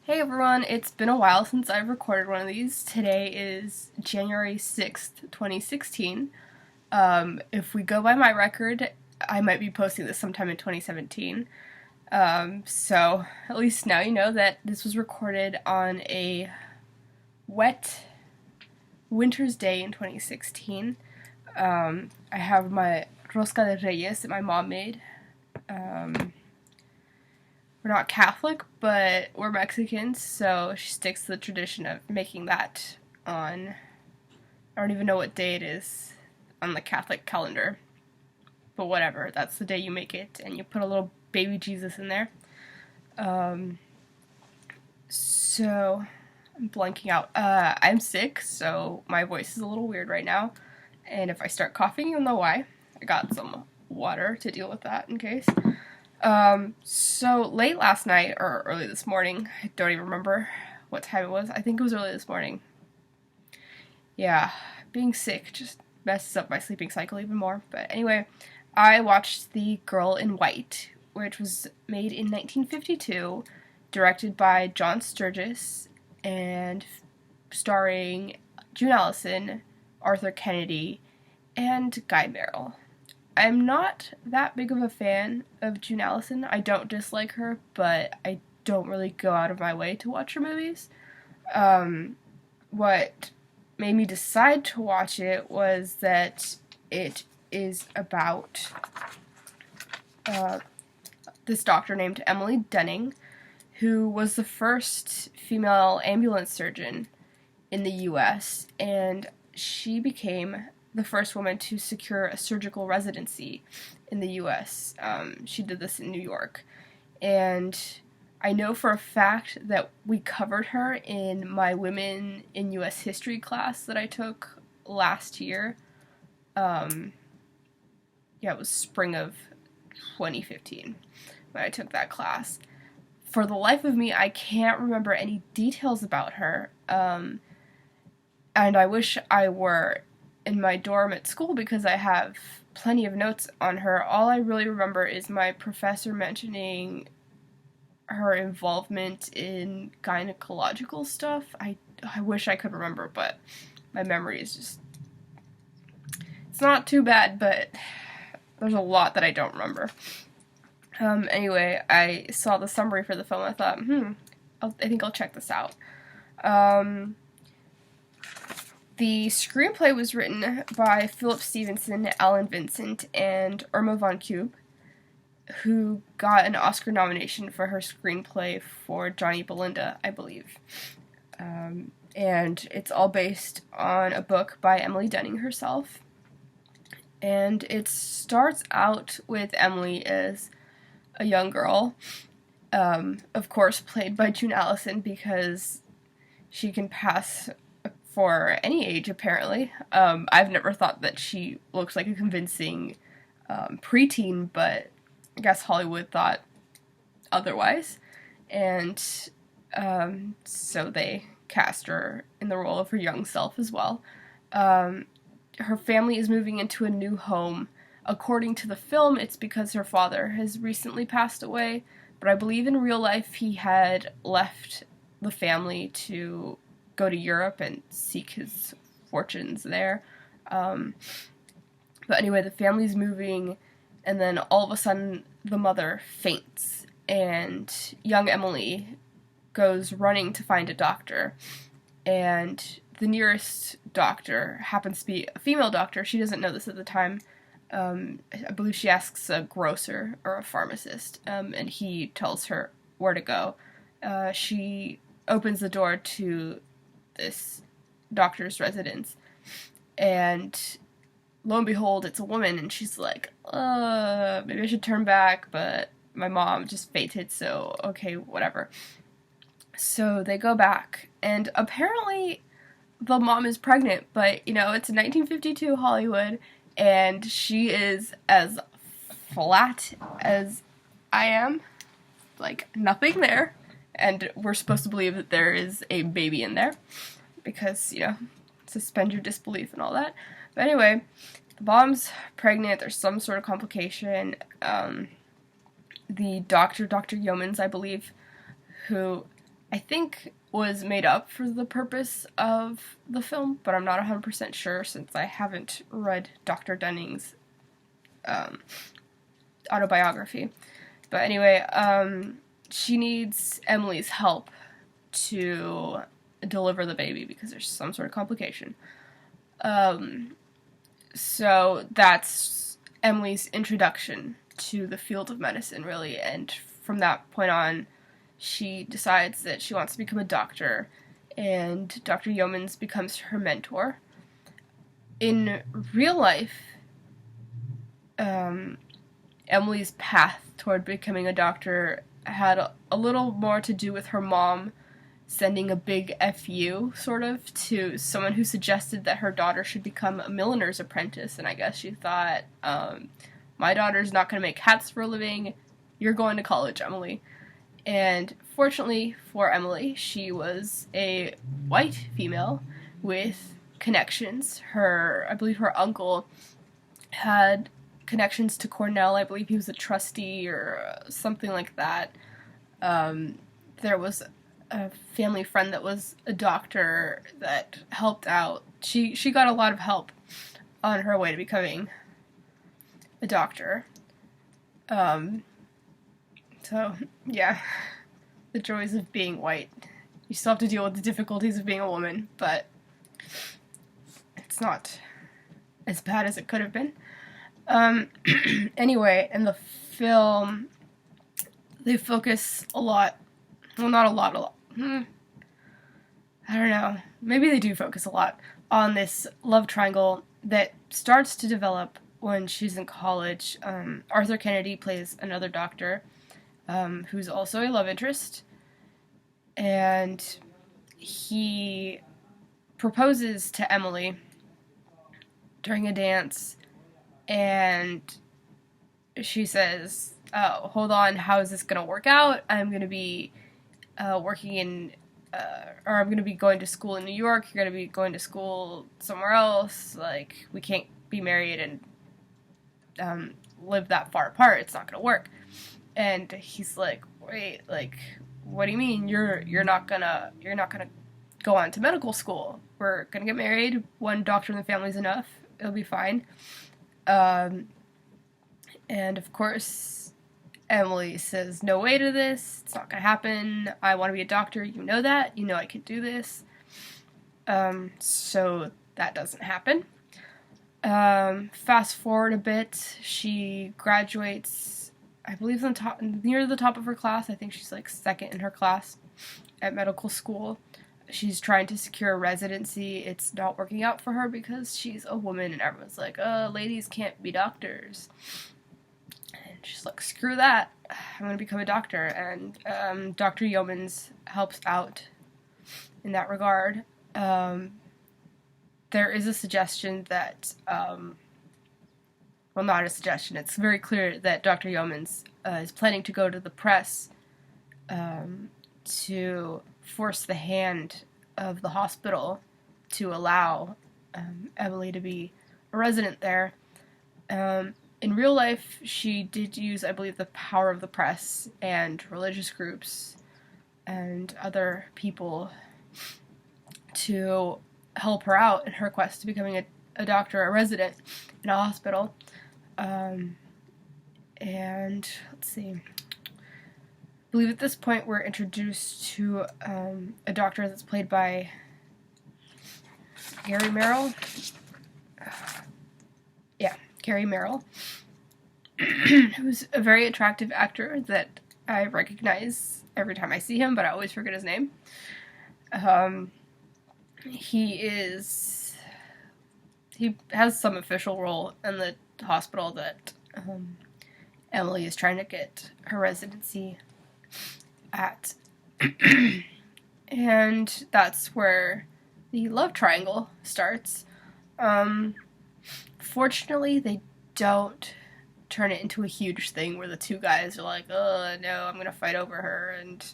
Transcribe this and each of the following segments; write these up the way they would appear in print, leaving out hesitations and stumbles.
Hey everyone, it's been a while since I've recorded one of these. Today is January 6th, 2016. If we go by my record, I might be posting this sometime in 2017. So at least now you know that this was recorded on a wet winter's day in 2016. I have my rosca de reyes that my mom made. We're not Catholic, but we're Mexicans, so she sticks to the tradition of making that on, I don't even know what day it is on the Catholic calendar, but whatever, that's the day you make it, and you put a little baby Jesus in there. So, I'm blanking out. I'm sick, so my voice is a little weird right now, and if I start coughing, you'll know why. I got some water to deal with that in case. So late last night, or early this morning, I don't even remember what time it was. I think it was early this morning. Yeah, being sick just messes up my sleeping cycle even more. But anyway, I watched The Girl in White, which was made in 1952, directed by John Sturges, and starring June Allison, Arthur Kennedy, and Guy Merrill. I'm not that big of a fan of June Allison. I don't dislike her, but I don't really go out of my way to watch her movies. What made me decide to watch it was that it is about this doctor named Emily Dunning, who was the first female ambulance surgeon in the US, and she became the first woman to secure a surgical residency in the US. She did this in New York. And I know for a fact that we covered her in my Women in US History class that I took last year. It was spring of 2015 when I took that class. For the life of me, I can't remember any details about her. And I wish I were in my dorm at school because I have plenty of notes on her. All I really remember is my professor mentioning her involvement in gynecological stuff. I wish I could remember, but my memory is just, it's not too bad, but there's a lot that I don't remember. Anyway, I saw the summary for the film. I thought, I think I'll check this out. The screenplay was written by Philip Stevenson, Alan Vincent, and Irma von Cube, who got an Oscar nomination for her screenplay for Johnny Belinda, I believe. And it's all based on a book by Emily Dunning herself. And it starts out with Emily as a young girl, of course played by June Allison because she can pass for any age, apparently. I've never thought that she looks like a convincing preteen, but I guess Hollywood thought otherwise. And so they cast her in the role of her young self as well. Her family is moving into a new home. According to the film, it's because her father has recently passed away, but I believe in real life he had left the family to go to Europe and seek his fortunes there. But anyway, the family's moving, and then all of a sudden the mother faints, and young Emily goes running to find a doctor, and the nearest doctor happens to be a female doctor. She doesn't know this at the time. I believe she asks a grocer or a pharmacist, and he tells her where to go. She opens the door to this doctor's residence, and lo and behold, it's a woman, and she's like, maybe I should turn back, but my mom just fainted, so okay, whatever. So they go back, and apparently the mom is pregnant, but, it's 1952 Hollywood, and she is as flat as I am, like, nothing there. And we're supposed to believe that there is a baby in there because, suspend your disbelief and all that. But anyway, the mom's pregnant. There's some sort of complication. The doctor, Dr. Yeomans, I believe, who I think was made up for the purpose of the film, but I'm not 100% sure since I haven't read Dr. Dunning's um, autobiography. But anyway, she needs Emily's help to deliver the baby because there's some sort of complication. So that's Emily's introduction to the field of medicine, really, and from that point on, she decides that she wants to become a doctor, and Dr. Yeomans becomes her mentor. In real life, Emily's path toward becoming a doctor had a little more to do with her mom sending a big FU, sort of, to someone who suggested that her daughter should become a milliner's apprentice, and I guess she thought, my daughter's not going to make hats for a living, you're going to college, Emily. And fortunately for Emily, she was a white female with connections. I believe her uncle had connections to Cornell. I believe he was a trustee or something like that. There was a family friend that was a doctor that helped out. She got a lot of help on her way to becoming a doctor. So, yeah, the joys of being white. You still have to deal with the difficulties of being a woman, but it's not as bad as it could have been. Anyway, in the film, they focus a lot, well, not a lot. I don't know. Maybe they do focus a lot on this love triangle that starts to develop when she's in college. Arthur Kennedy plays another doctor, who's also a love interest, and he proposes to Emily during a dance, and she says, oh, hold on, how is this going to work out? I'm going to be working in, or I'm going to be going to school in New York, you're going to be going to school somewhere else, like, we can't be married and live that far apart, it's not going to work. And he's like, wait, like, what do you mean? You're not gonna go on to medical school. We're gonna get married. One doctor in the family's enough. It'll be fine. And of course, Emily says no way to this. It's not gonna happen. I want to be a doctor. You know that. You know I can do this. So that doesn't happen. Fast forward a bit. She graduates, I believe, near the top of her class. I think she's like second in her class at medical school. She's trying to secure a residency. It's not working out for her because she's a woman, and everyone's like, ladies can't be doctors. And she's like, screw that. I'm going to become a doctor. And Dr. Yeomans helps out in that regard. There is a suggestion that, well, not a suggestion, it's very clear that Dr. Yeomans is planning to go to the press to force the hand of the hospital to allow Emily to be a resident there. In real life, she did use, I believe, the power of the press and religious groups and other people to help her out in her quest to becoming a doctor, a resident in a hospital. And let's see. I believe at this point we're introduced to a doctor that's played by Gary Merrill. Gary Merrill, who's a very attractive actor that I recognize every time I see him, but I always forget his name. He has some official role in the hospital that Emily is trying to get her residency at. And that's where the love triangle starts. Fortunately, they don't turn it into a huge thing where the two guys are like, oh, no, I'm gonna fight over her, and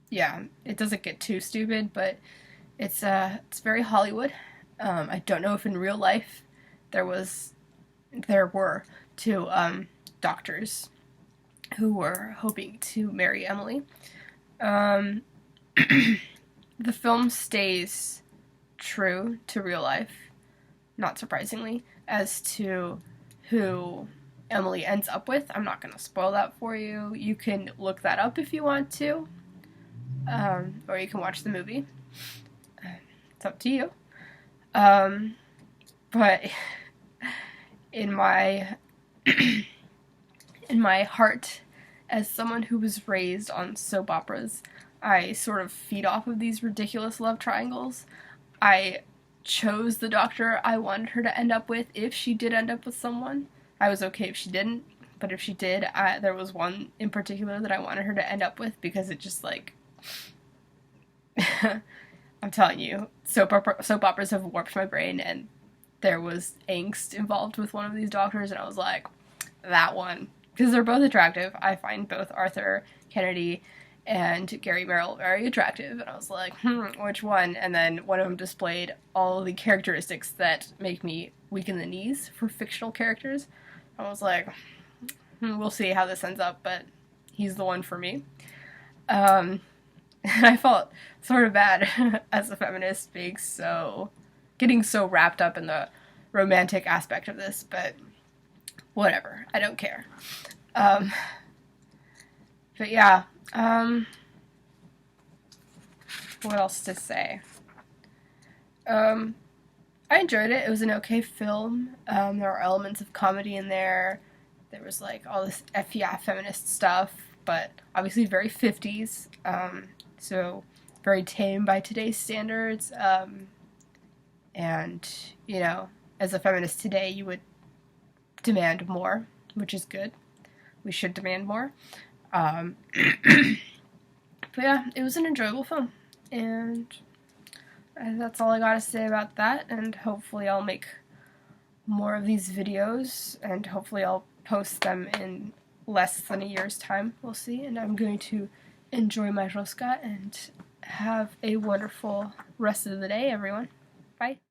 yeah, it doesn't get too stupid, but it's very Hollywood. I don't know if in real life there were two doctors who were hoping to marry Emily. the film stays true to real life, not surprisingly, as to who Emily ends up with. I'm not going to spoil that for you. You can look that up if you want to, or you can watch the movie. It's up to you. But in my in my heart, as someone who was raised on soap operas, I sort of feed off of these ridiculous love triangles. I chose the doctor I wanted her to end up with if she did end up with someone. I was okay if she didn't, but if she did, there was one in particular that I wanted her to end up with because it just, like, I'm telling you, soap operas have warped my brain, and there was angst involved with one of these doctors, and I was like, that one. Because they're both attractive. I find both Arthur Kennedy and Gary Merrill very attractive, and I was like, which one? And then one of them displayed all the characteristics that make me weak in the knees for fictional characters. I was like, we'll see how this ends up, but he's the one for me. And I felt sort of bad as a feminist getting so wrapped up in the romantic aspect of this, but whatever, I don't care. But yeah, what else to say? I enjoyed it. It was an okay film. There were elements of comedy in there. There was, like, all this feminist stuff, but obviously very 50s, so very tame by today's standards, and, you know, as a feminist today, you would demand more, which is good. We should demand more. But yeah, it was an enjoyable film, and that's all I gotta say about that, and hopefully I'll make more of these videos, and hopefully I'll post them in less than a year's time. We'll see, and I'm going to enjoy my rosca, and have a wonderful rest of the day, everyone. Bye.